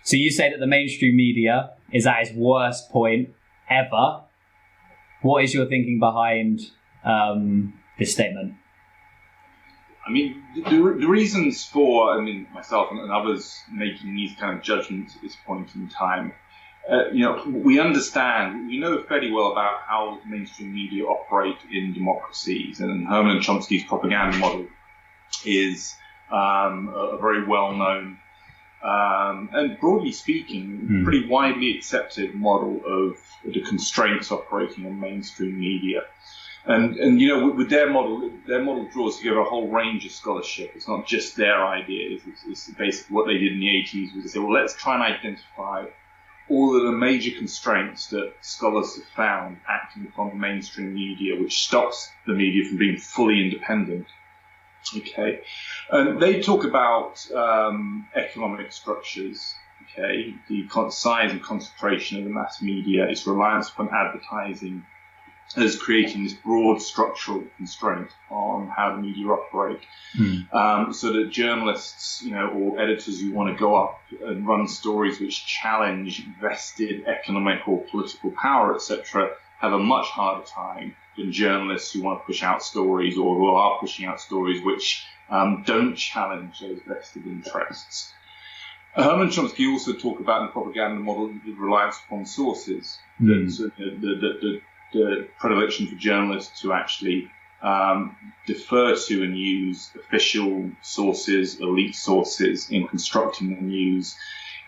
So you say that the mainstream media is at its worst point ever. What is your thinking behind this statement? I mean, the reasons for, myself and others making these kind of judgments at this point in time, we know fairly well about how mainstream media operate in democracies, and Herman and Chomsky's propaganda model is a very well-known and broadly speaking, pretty widely accepted model of the constraints operating on mainstream media. And with their model draws together a whole range of scholarship. It's not just their ideas. It's basically what they did in the 80s was they say, well, let's try and identify all of the major constraints that scholars have found acting upon mainstream media, which stops the media from being fully independent. Okay, and they talk about economic structures. Okay, the size and concentration of the mass media, its reliance upon advertising, as creating this broad structural constraint on how the media operate, so that journalists, or editors who want to go up and run stories which challenge vested economic or political power, etc., have a much harder time than journalists who want to push out stories or who are pushing out stories which don't challenge those vested interests. Herman and Chomsky also talk about in the propaganda model the reliance upon sources, the predilection for journalists to actually defer to and use official sources, elite sources in constructing the news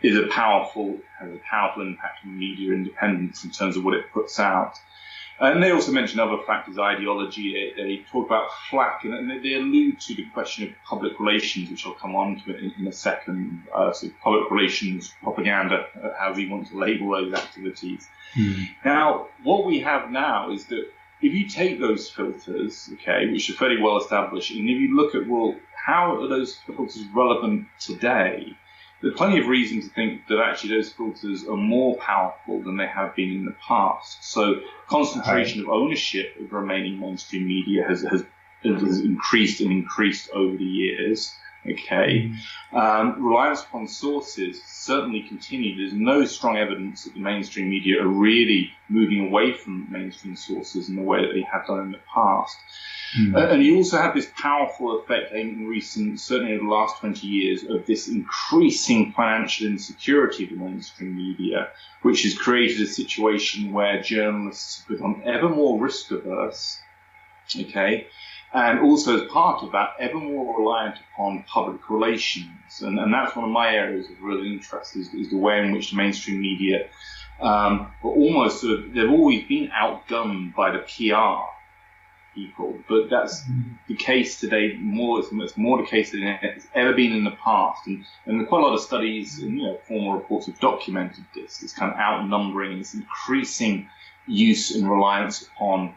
has a powerful impact on media independence in terms of what it puts out. And they also mention other factors, ideology. They talk about flack, and they allude to the question of public relations, which I'll come on to in a second. So public relations, propaganda, however you want to label those activities. Now, what we have now is that if you take those filters, okay, which are fairly well established, and if you look at, well, how are those filters relevant today? There's plenty of reason to think that actually those filters are more powerful than they have been in the past. So concentration of ownership of remaining mainstream media has increased and increased over the years. Okay, reliance upon sources certainly continued. There's no strong evidence that the mainstream media are really moving away from mainstream sources in the way that they have done in the past. And you also have this powerful effect certainly in the last 20 years, of this increasing financial insecurity of the mainstream media, which has created a situation where journalists have become ever more risk averse. Okay. And also, as part of that, ever more reliant upon public relations. And that's one of my areas of real interest, is the way in which the mainstream media are almost they've always been outgunned by the PR people. But that's the case today. It's more the case than it's ever been in the past. And quite a lot of studies and formal reports have documented this kind of outnumbering, this increasing use and reliance upon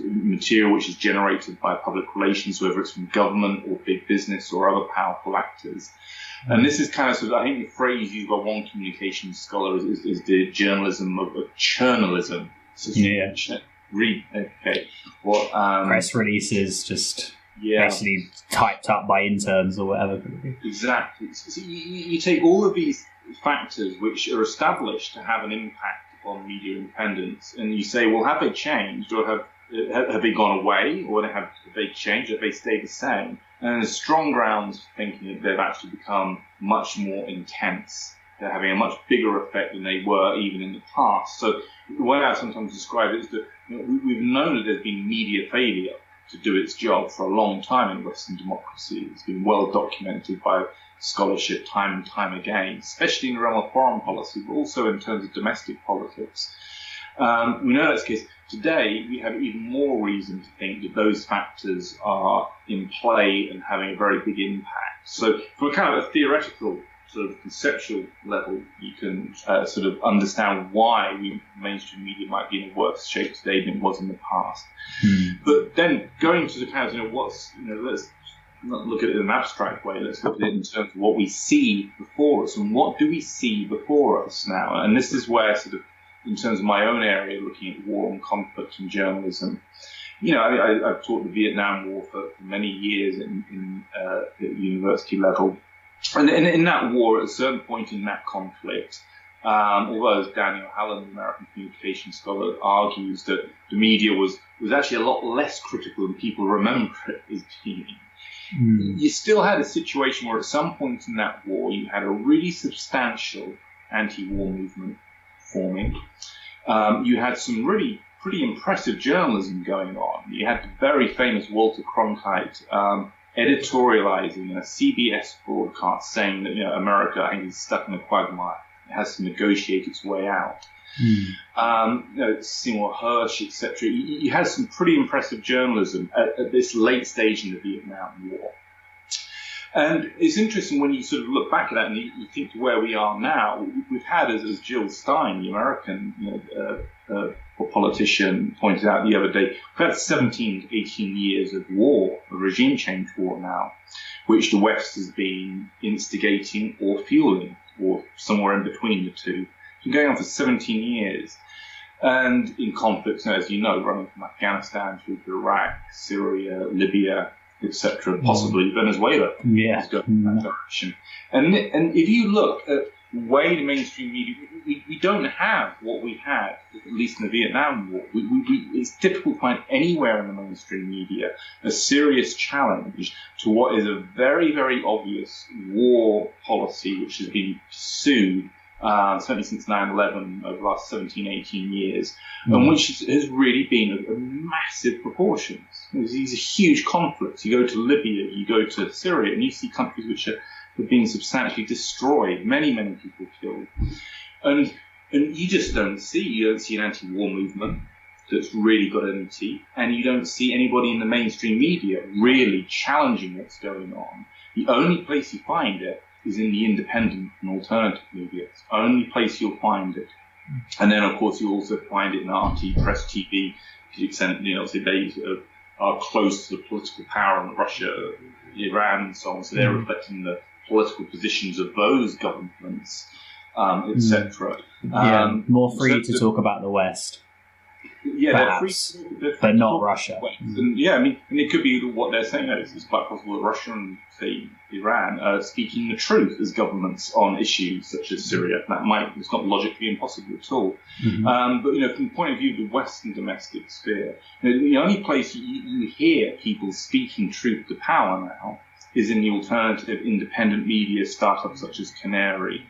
material which is generated by public relations, whether it's from government or big business or other powerful actors. And this is kind of I think the phrase used by one communications scholar is the journalism of churnalism. Press releases just basically typed up by interns or whatever. Exactly. So you take all of these factors which are established to have an impact on media independence, and you say, well, have they changed, or have they gone away, or have they changed, have they stayed the same? And there's strong grounds for thinking that they've actually become much more intense. They're having a much bigger effect than they were even in the past. So the way I sometimes describe it is that we've known that there's been media failure to do its job for a long time in Western democracy. It's been well documented by scholarship time and time again, especially in the realm of foreign policy, but also in terms of domestic politics. We know that's the case. Today, we have even more reason to think that those factors are in play and having a very big impact. So from a kind of a theoretical sort of conceptual level, you can sort of understand why mainstream media might be in a worse shape today than it was in the past. But then going to the kind of, let's not look at it in an abstract way, let's look at it in terms of what we see before us, and what do we see before us now? And this is where sort of, in terms of my own area, looking at war and conflict and journalism, I've taught the Vietnam War for many years at university level. And in that war, at a certain point in that conflict, although as Daniel Hallen, an American communication scholar, argues that the media was actually a lot less critical than people remember it as being, you still had a situation where at some point in that war you had a really substantial anti-war movement forming. You had some really pretty impressive journalism going on. You had the very famous Walter Cronkite editorializing in a CBS broadcast saying that, America, I think, is stuck in a quagmire. It has to negotiate its way out. Seymour Hersh, etc. You had some pretty impressive journalism at this late stage in the Vietnam War. And it's interesting when you sort of look back at that and you think to where we are now. We've had, as Jill Stein, the American politician, pointed out the other day, we've had 17 to 18 years of war, a regime change war now, which the West has been instigating or fueling, or somewhere in between the two. It's been going on for 17 years. And in conflicts, as you know, running from Afghanistan through to Iraq, Syria, Libya, etc., possibly Venezuela is going in that direction. And if you look at the way the mainstream media, we don't have what we had, at least in the Vietnam War. It's difficult to find anywhere in the mainstream media a serious challenge to what is a very, very obvious war policy which has been pursued certainly since 9/11 over the last 17, 18 years, and which has really been of massive proportions. These are huge conflicts. You go to Libya, you go to Syria, and you see countries which have been substantially destroyed, many, many people killed. And you just don't see an anti-war movement that's really got any teeth, and you don't see anybody in the mainstream media really challenging what's going on. The only place you find it is in the independent and alternative media. It's the only place you'll find it. And then, of course, you also find it in RT, Press TV, to the extent, obviously they are close to the political power in Russia, Iran, and so on. So they're reflecting the political positions of those governments, etc. More free to talk about the West. Yeah, perhaps, they're free but not Russia. And it could be what they're saying. It's quite possible that Russia and, say, Iran are speaking the truth as governments on issues such as Syria. It's not logically impossible at all. But, from the point of view of the Western domestic sphere, the only place you hear people speaking truth to power now is in the alternative independent media startups such as Canary.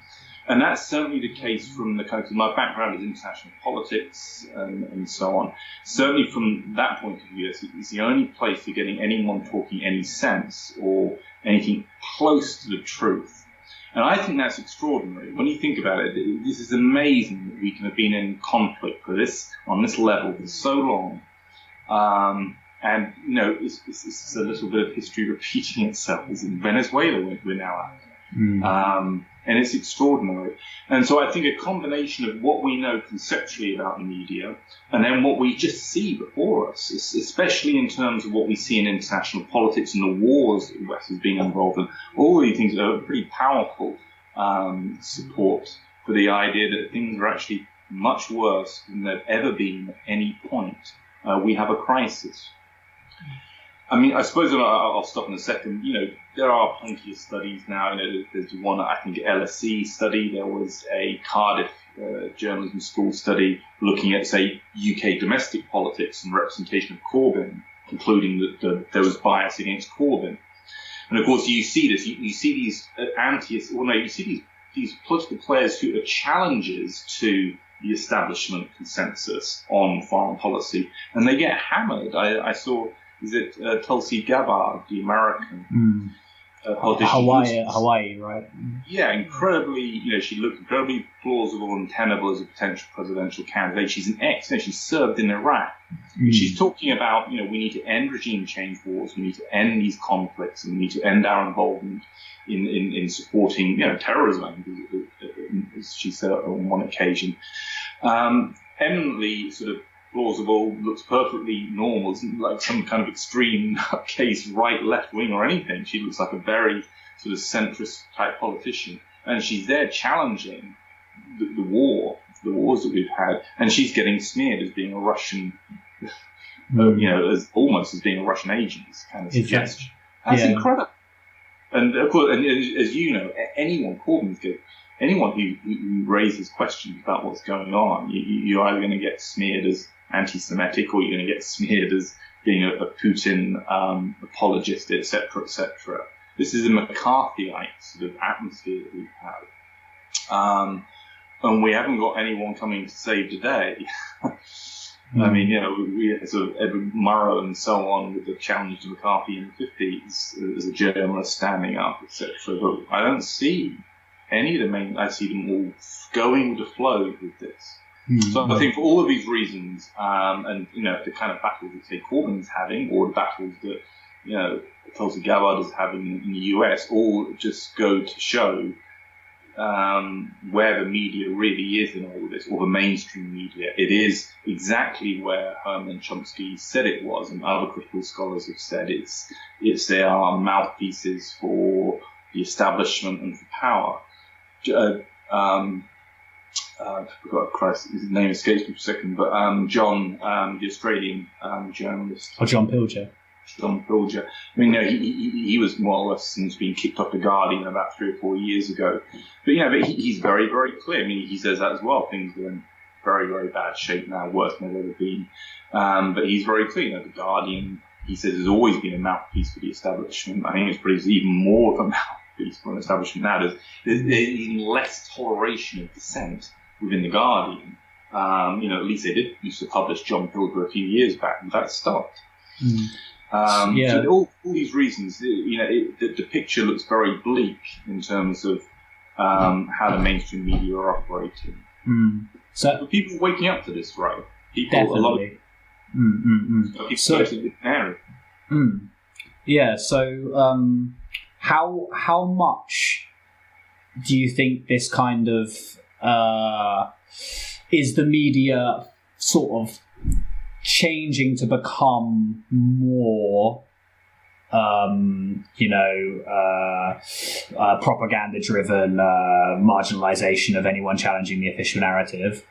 And that's certainly the case from the kind of, my background is international politics and so on. Certainly from that point of view, it's the only place you're getting anyone talking any sense or anything close to the truth. And I think that's extraordinary. When you think about it, this is amazing that we can have been in conflict on this level for so long. And, it's a little bit of history repeating itself. As in Venezuela, we're now at. And it's extraordinary. And so I think a combination of what we know conceptually about the media and then what we just see before us, especially in terms of what we see in international politics and the wars that the West has been involved in, all these things are pretty powerful support for the idea that things are actually much worse than they've ever been at any point. We have a crisis. I mean, I suppose I'll stop in a second. There are plenty of studies now. There's one, I think, LSE study. There was a Cardiff journalism school study looking at, say, UK domestic politics and representation of Corbyn, concluding that there was bias against Corbyn. And of course, you see this. You see these you see these political players who are challengers to the establishment consensus on foreign policy, and they get hammered. I saw. Is it Tulsi Gabbard, the American politician? Hawaii, right? Yeah, incredibly, she looked incredibly plausible and tenable as a potential presidential candidate. She's she served in Iraq. She's talking about, we need to end regime change wars, we need to end these conflicts, and we need to end our involvement in supporting, terrorism, as she said on one occasion. Eminently sort of plausible, looks perfectly normal, isn't like some kind of extreme case right, left wing or anything. She looks like a very sort of centrist type politician, and she's there challenging the wars that we've had, and she's getting smeared as being a Russian, as almost as being a Russian agent kind of suggestion. That's incredible. And of course, and as you know, anyone who raises questions about what's going on, you're either going to get smeared as anti-Semitic, or you're going to get smeared as being a Putin apologist, etc., etc. This is a McCarthyite sort of atmosphere that we have, and we haven't got anyone coming to save the day. I mean, we had sort of Edward Murrow and so on with the challenge to McCarthy in the 50s as a journalist standing up, etc. But I don't see any of them. I see them all going with the flow with this. So I think for all of these reasons, and the kind of battles that say Corbyn's having, or the battles that Tulsi Gabbard is having in the US, all just go to show where the media really is in all of this, or the mainstream media. It is exactly where Herman Chomsky said it was, and other critical scholars have said they are mouthpieces for the establishment and for power. Christ, his name escapes me for a second, but John, the Australian journalist. Or John Pilger. John Pilger. I mean, he was more or less since being kicked off the Guardian about 3 or 4 years ago. But he's very, very clear. I mean, he says that as well. Things are in very, very bad shape now, worse than they've ever been. But he's very clear. The Guardian, he says, has always been a mouthpiece for the establishment. I think it's probably even more of a mouthpiece for an establishment now. There's even less toleration of dissent within the Guardian. At least they did used to publish John Pilger a few years back, and that stopped. So all these reasons, the picture looks very bleak in terms of how the mainstream media are operating. So people are waking up to this, right? People, definitely. Yeah. So, how much do you think this kind of is the media sort of changing to become more, propaganda-driven marginalization of anyone challenging the official narrative?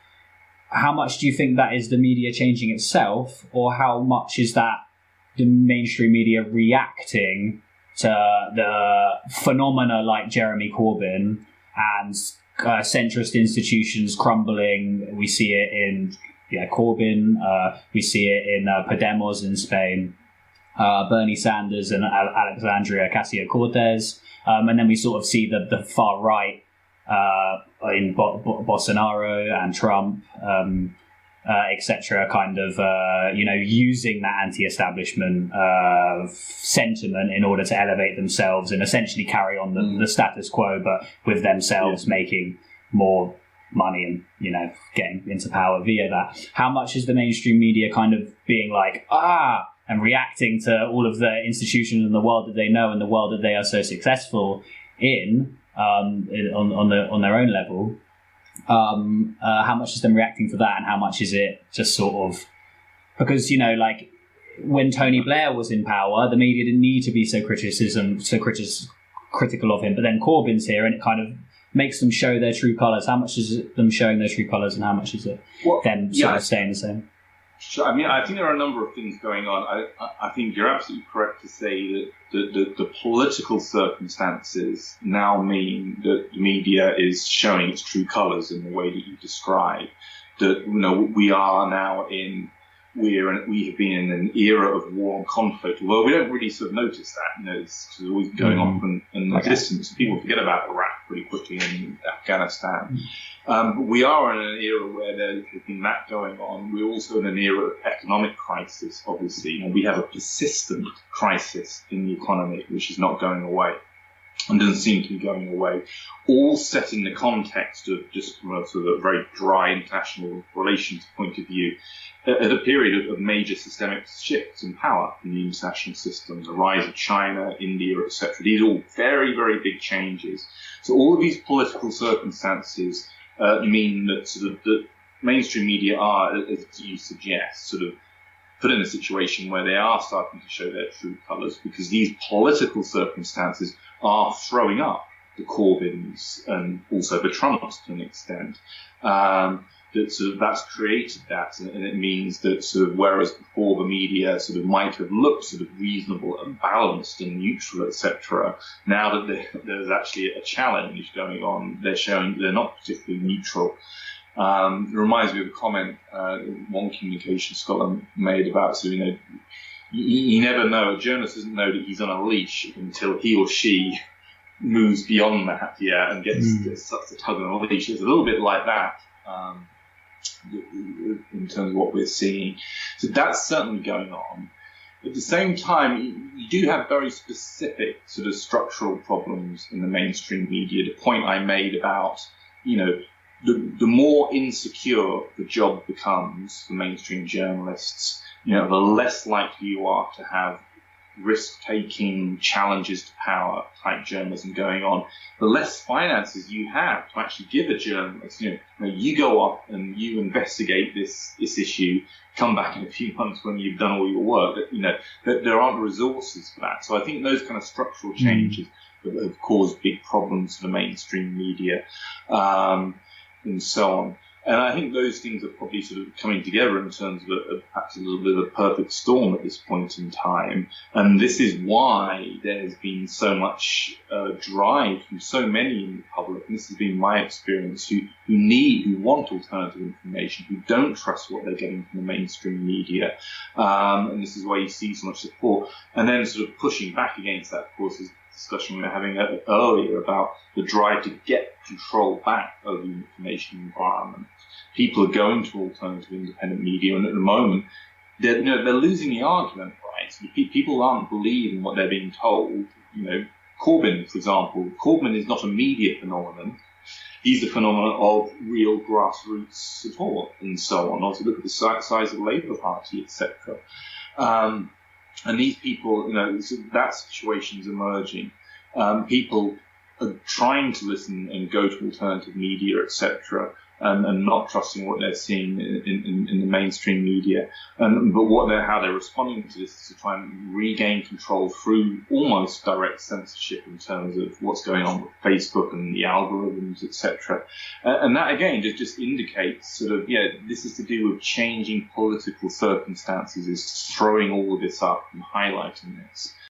How much do you think that is the media changing itself, or how much is that the mainstream media reacting to the phenomena like Jeremy Corbyn and centrist institutions crumbling? We see it in Corbyn. We see it in Podemos in Spain, Bernie Sanders and Alexandria Ocasio-Cortez, and then we sort of see the far right in Bolsonaro and Trump, etc. Kind of using that anti-establishment sentiment in order to elevate themselves and essentially carry on the status quo, but with themselves making more money and getting into power via that. How much is the mainstream media kind of being like and reacting to all of the institutions in the world that they know and the world that they are so successful in on their own level? How much is them reacting to that, and how much is it just sort of because when Tony Blair was in power, the media didn't need to be so critical of him, but then Corbyn's here and it kind of makes them show their true colours. How much is it them showing their true colours, and how much is it them sort of staying the same? Sure. I mean, I think there are a number of things going on. I think you're absolutely correct to say that the political circumstances now mean that the media is showing its true colours in the way that you describe. That we are now we have been in an era of war and conflict. Well, we don't really sort of notice that. It's always going on in the distance. People forget about Iraq pretty quickly and Afghanistan. But we are in an era where there's been that going on. We're also in an era of economic crisis, obviously. We have a persistent crisis in the economy, which is not going away and doesn't seem to be going away, all set in the context of just from a sort of very dry international relations point of view, at a period of major systemic shifts in power in the international system, the rise of China, India, etc. These are all very, very big changes. So all of these political circumstances mean that sort of the mainstream media are, as you suggest, sort of put in a situation where they are starting to show their true colours, because these political circumstances are throwing up the Corbyns and also the Trumps to an extent. that sort of that's created that, and it means that sort of whereas before the media sort of might have looked sort of reasonable and balanced and neutral, etc., now that there's actually a challenge going on, they're showing they're not particularly neutral. It reminds me of a comment one communication scholar made about, so you never know, a journalist doesn't know that he's on a leash until he or she moves beyond that, and gets sucked a tug on a leash. It's a little bit like that. In terms of what we're seeing. So that's certainly going on. At the same time, you do have very specific sort of structural problems in the mainstream media. The point I made about, the more insecure the job becomes for mainstream journalists, the less likely you are to have risk-taking, challenges to power type journalism going on, the less finances you have to actually give a journalist. You go off and you investigate this issue, come back in a few months when you've done all your work. That there aren't resources for that. So I think those kind of structural changes have caused big problems for the mainstream media, and so on. And I think those things are probably sort of coming together in terms of perhaps a little bit of a perfect storm at this point in time. And this is why there's been so much drive from so many in the public, and this has been my experience, who want alternative information, who don't trust what they're getting from the mainstream media. And this is why you see so much support. And then sort of pushing back against that, of course, is discussion we were having earlier about the drive to get control back over the information environment. People are going to alternative independent media, and at the moment, they're losing the argument, right? So people aren't believing what they're being told. Corbyn, for example, Corbyn is not a media phenomenon. He's a phenomenon of real grassroots support and so on. Also, look at the size of the Labour Party, etc. And these people, so that situation's emerging. People are trying to listen and go to alternative media, etc., and not trusting what they're seeing in the mainstream media. But how they're responding to this is to try and regain control through almost direct censorship in terms of what's going on with Facebook and the algorithms, etc. And that again just indicates sort of this is to do with changing political circumstances, is throwing all of this up and highlighting this.